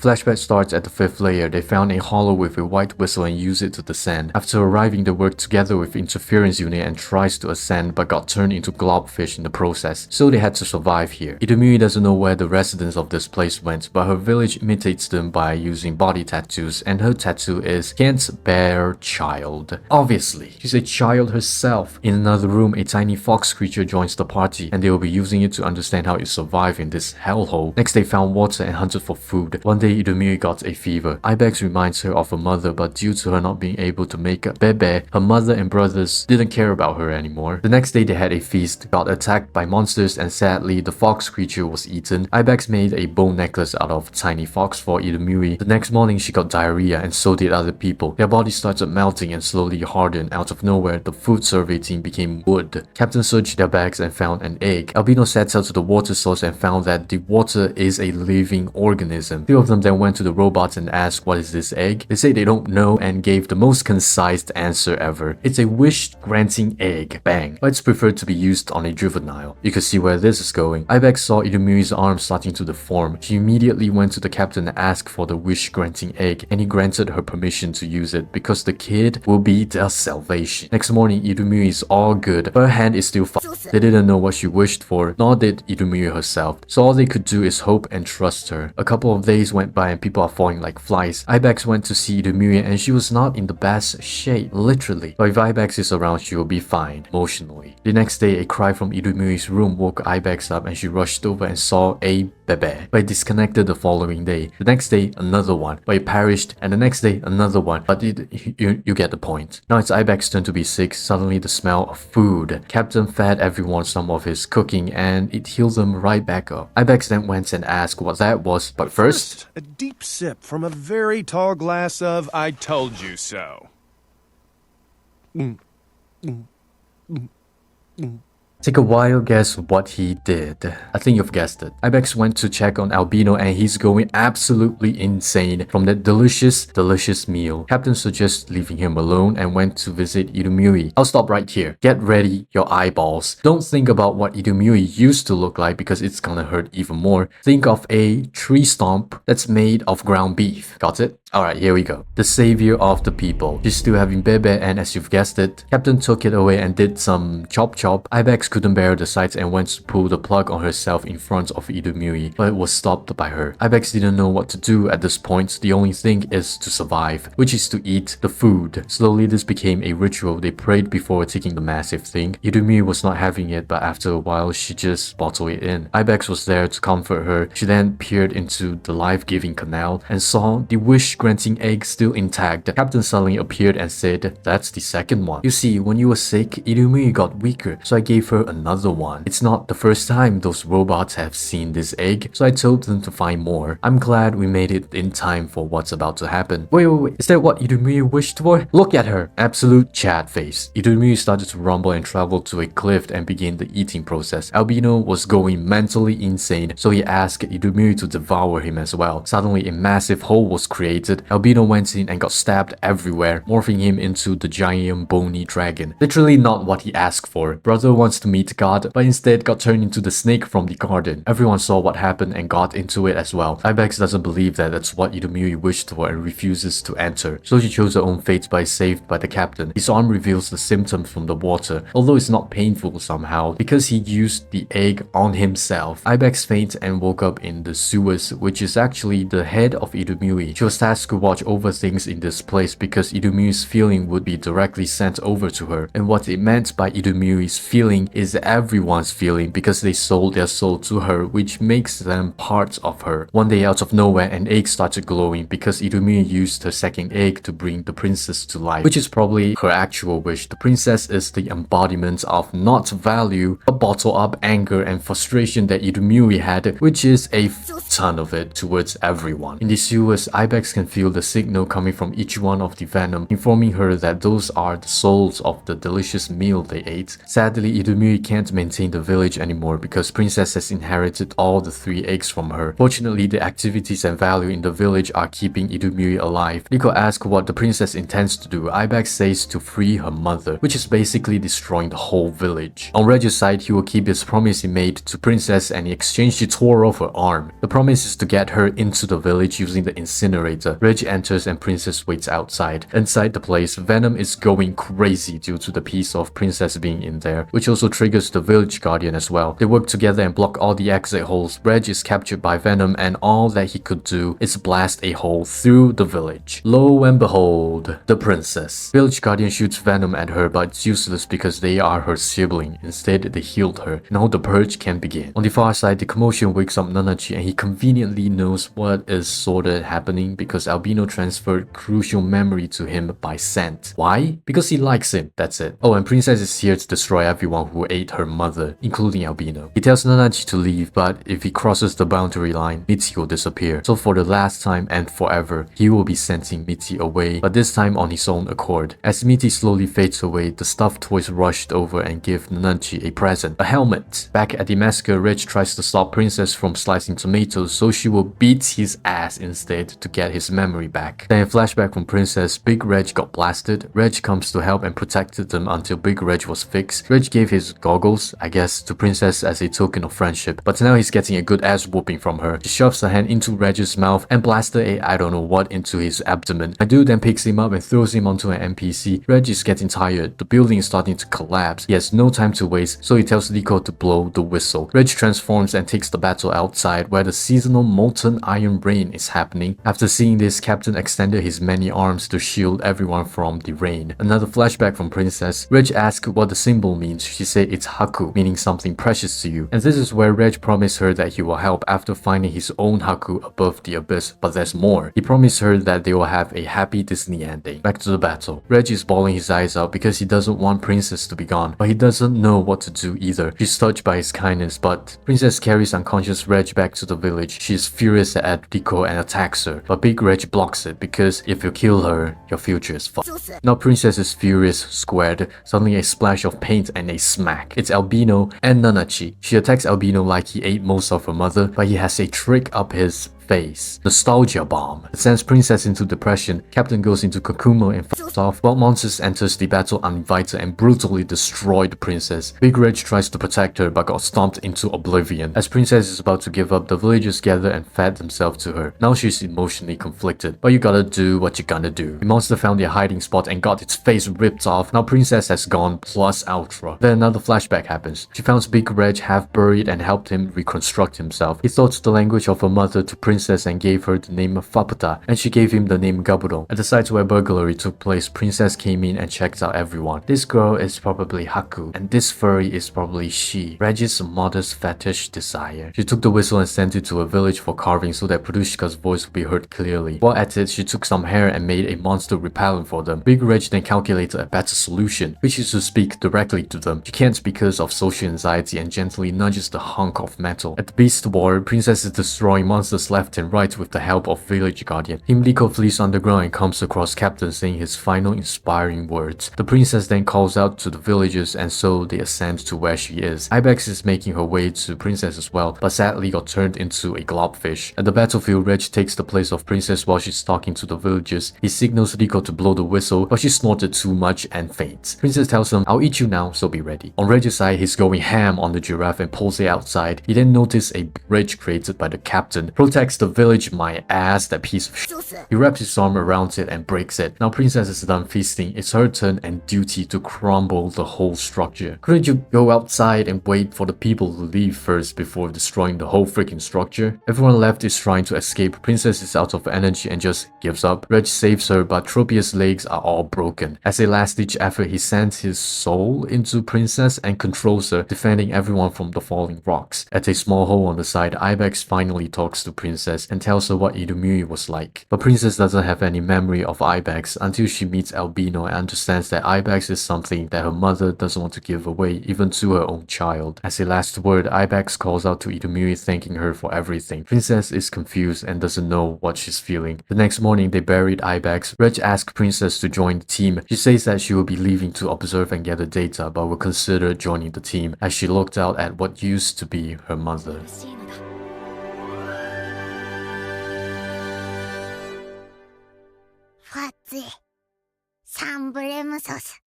flashback starts at the 5th layer. They found a hollow with a white whistle and used it to descend. After arriving, they worked together with interference unit and tries to ascend but got turned into globfish in the process, so they had to survive here. Idomiri doesn't know where the residents of this place went, but her village imitates them by using body tattoos, and her tattoo is "Can't Bear Child." Obviously, she's a child herself. In another room, a tiny fox creature joins the party, and they will be using it to understand how it survived in this hellhole. Next, they found water and hunted for food. One day, Idomiri got a fever. Ibex reminds her of her mother, but due to her not being able to make a bebe, her mother and brothers didn't care about her anymore. The next day, they had a feast, got attacked by monsters, and sadly, the fox creature was eaten. Ibex made a bone necklace out of tiny fox for Idomiri. The next morning, she got diarrhea, and so did other people. Their bodies started melting and slowly hardened. Out of nowhere, the food survey team became wood. Captain searched their bags and found an egg. Albino set out to the water source and found that the water is a living organism. Two of them then went to the robots and asked, "What is this egg?" They say they don't know and gave the most concise answer ever. It's a wish-granting egg. Bang. But it's preferred to be used on a juvenile. You can see where this is going. Ibex saw Idomiri's arm starting to deform. She immediately went to the captain and asked for the wish-granting egg, and he granted her permission to use it because the kid will be their salvation. Next morning, Idomiri is all good, but her hand is still fucked. They didn't know what she wished for, nor did Idomiri herself, so all they could do is hope and trust her. A couple of days went by and people are falling like flies. Ibex went to see Idomiri and she was not in the best shape, literally. But if Ibex is around, she will be fine, emotionally. The next day, a cry from Idomiri's room woke Ibex up and she rushed over and saw a bebe, but it disconnected the following day. The next day, another one, but it perished, and the next day, another one, but you get the point. Now it's Ibex's turn to be sick. Suddenly the smell of food. Captain fed everyone some of his cooking and it healed them right back up. Ibex then went and asked what that was, but first, a deep sip from a very tall glass of "I told you so." take a wild guess what he did. I think you've guessed it. Ibex went to check on Albino and he's going absolutely insane from that delicious meal. Captain suggests leaving him alone and went to visit Idomiri. I'll stop right here. Get ready your eyeballs. Don't think about what Idomiri used to look like because it's gonna hurt even more. Think of a tree stump that's made of ground beef. Got it? Alright, here we go. The savior of the people. She's still having bebe and as you've guessed it, Captain took it away and did some chop chop. Ibex couldn't bear the sight and went to pull the plug on herself in front of Idomiri, but it was stopped by her. Ibex didn't know what to do at this point. The only thing is to survive, which is to eat the food. Slowly this became a ritual. They prayed before taking the massive thing. Idomiri was not having it, but after a while she just bottled it in. Ibex was there to comfort her. She then peered into the life-giving canal and saw the wish-granting egg still intact. The captain suddenly appeared and said, "That's the second one. You see, when you were sick, Idomiri got weaker, so I gave her another one. It's not the first time those robots have seen this egg, so I told them to find more. I'm glad we made it in time for what's about to happen." Wait. Is that what Idomiri wished for? Look at her. Absolute Chad face. Idomiri started to rumble and traveled to a cliff and began the eating process. Albino was going mentally insane, so he asked Idomiri to devour him as well. Suddenly, a massive hole was created. Albino went in and got stabbed everywhere, morphing him into the giant bony dragon. Literally not what he asked for. Brother wants to meet God, but instead got turned into the snake from the garden. Everyone saw what happened and got into it as well. Ibex doesn't believe that that's what Idomiri wished for and refuses to enter, so she chose her own fate by saved by the captain. His arm reveals the symptoms from the water, although it's not painful somehow, because he used the egg on himself. Ibex fainted and woke up in the sewers, which is actually the head of Idomiri. She was tasked to watch over things in this place because Idomiri's feeling would be directly sent over to her. And what it meant by Idomiri's feeling is everyone's feeling because they sold their soul to her, which makes them part of her. One day out of nowhere, an egg started glowing because Idomiri used her second egg to bring the princess to life, which is probably her actual wish. The princess is the embodiment of not value, but bottle up anger and frustration that Idomiri had, which is a ton of it towards everyone. In the sewers, Ibex can feel the signal coming from each one of the venom, informing her that those are the souls of the delicious meal they ate. Sadly, Idumiri can't maintain the village anymore because Princess has inherited all the 3 eggs from her. Fortunately, the activities and value in the village are keeping Idumiri alive. Liko asks what the princess intends to do. Ibex says to free her mother, which is basically destroying the whole village. On Reg's side, he will keep his promise he made to Princess, and in exchange he tore off her arm. The promise is to get her into the village using the incinerator. Reg enters and Princess waits outside. Inside the place, Venom is going crazy due to the piece of Princess being in there, which also triggers the village guardian as well. They work together and block all the exit holes. Reg is captured by Venom, and all that he could do is blast a hole through the village. Lo and behold, the princess. Village guardian shoots Venom at her, but it's useless because they are her sibling. Instead, they healed her. Now the purge can begin. On the far side, the commotion wakes up Nanachi, and he conveniently knows what is sorta happening because Albino transferred crucial memory to him by scent. Why? Because he likes him, that's it. Oh, and Princess is here to destroy everyone who ate her mother, including Albino. He tells Nanachi to leave, but if he crosses the boundary line, Mitty will disappear. So for the last time and forever, he will be sending Mitty away, but this time on his own accord. As Mitty slowly fades away, the stuffed toys rushed over and give Nanachi a present, a helmet. Back at the massacre, Reg tries to stop Princess from slicing tomatoes, so she will beat his ass instead to get his memory back. Then a flashback from Princess, Big Reg got blasted. Reg comes to help and protected them until Big Reg was fixed. Reg gave his goggles, I guess, to Princess as a token of friendship, but now he's getting a good ass whooping from her. She shoves her hand into Reg's mouth and blasted a I don't know what into his abdomen. A dude then picks him up and throws him onto an NPC. Reg is getting tired. The building is starting to collapse. He has no time to waste, so he tells Liko to blow the whistle. Reg transforms and takes the battle outside where the seasonal molten iron rain is happening. After seeing this, Captain extended his many arms to shield everyone from the rain. Another flashback from Princess. Reg asks what the symbol means. She said it's Haku, meaning something precious to you. And this is where Reg promised her that he will help after finding his own Haku above the abyss. But there's more. He promised her that they will have a happy Disney ending. Back to the battle. Reg is bawling his eyes out because he doesn't want Princess to be gone, but he doesn't know what to do either. She's touched by his kindness, but Princess carries unconscious Reg back to the village. She is furious at Liko and attacks her, but Big Reg blocks it because if you kill her, your future is fucked. Now Princess is furious squared. Suddenly a splash of paint and a smack. It's Albino and Nanachi. She attacks Albino like he ate most of her mother, but he has a trick up his face. Nostalgia bomb. It sends Princess into depression. Captain goes into cocoon mode and f***s off, while Monsters enters the battle uninvited and brutally destroy the princess. Big Reg tries to protect her but got stomped into oblivion. As Princess is about to give up, the villagers gather and fed themselves to her. Now she's emotionally conflicted, but you gotta do what you gonna do. The monster found their hiding spot and got its face ripped off. Now Princess has gone plus ultra. Then another flashback happens. She found Big Reg half buried and helped him reconstruct himself. He taught the language of her mother to Princess and gave her the name Faputa, and she gave him the name Gaburo. At the site where burglary took place, Princess came in and checked out everyone. This girl is probably Haku, and this furry is probably she, Reg's modest fetish desire. She took the whistle and sent it to a village for carving so that Prudushka's voice would be heard clearly. While at it, she took some hair and made a monster repellent for them. Big Reg then calculated a better solution, which is to speak directly to them. She can't because of social anxiety and gently nudges the hunk of metal. At the Beast War, Princess is destroying monsters left and right with the help of Village Guardian. Team Liko flees underground and comes across Captain saying his final inspiring words. The princess then calls out to the villagers and so they ascend to where she is. Ibex is making her way to Princess as well, but sadly got turned into a globfish. At the battlefield, Reg takes the place of Princess while she's talking to the villagers. He signals Liko to blow the whistle, but she snorted too much and faints. Princess tells him, "I'll eat you now, so be ready." On Reg's side, he's going ham on the giraffe and pulls it outside. He then notices a bridge created by the captain. Protects the village, my ass, that piece of shit. He wraps his arm around it and breaks it. Now Princess is done feasting. It's her turn and duty to crumble the whole structure. Couldn't you go outside and wait for the people to leave first before destroying the whole freaking structure? Everyone left is trying to escape. Princess is out of energy and just gives up. Reg saves her, but Tropius' legs are all broken. As a last-ditch effort, he sends his soul into Princess and controls her, defending everyone from the falling rocks. At a small hole on the side, Ibex finally talks to Princess. Princess and tells her what Idumui was like. But Princess doesn't have any memory of Ibex until she meets Albino and understands that Ibex is something that her mother doesn't want to give away even to her own child. As a last word, Ibex calls out to Idumui thanking her for everything. Princess is confused and doesn't know what she's feeling. The next morning, they buried Ibex. Reg asks Princess to join the team. She says that she will be leaving to observe and gather data, but will consider joining the team as she looked out at what used to be her mother. ファッツィサンブレムソス